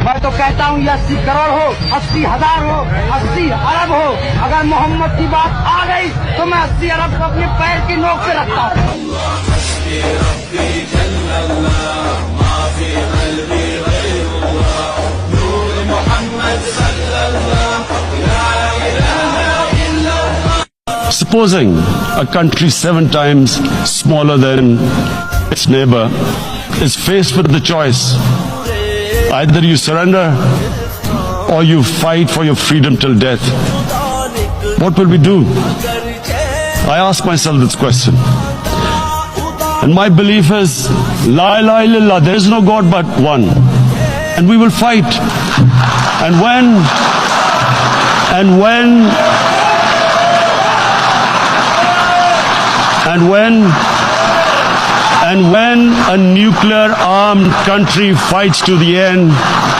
मैं तो कहता हूँ ये 80 करोड़ हो, 80,000 हो, 80 अरब हो, अगर मोहम्मद की बात आ गई तो मैं 80 अरब को अपने पैर की नोक पे रखता हूँ। Supposing a country 7 times smaller than its neighbor is faced with the choice, either you surrender or you fight for your freedom till death, what will we do? I ask myself this question. And my belief is, La ilaha illallah, there is no God but one. And we will fight. And when a nuclear armed country fights to the end,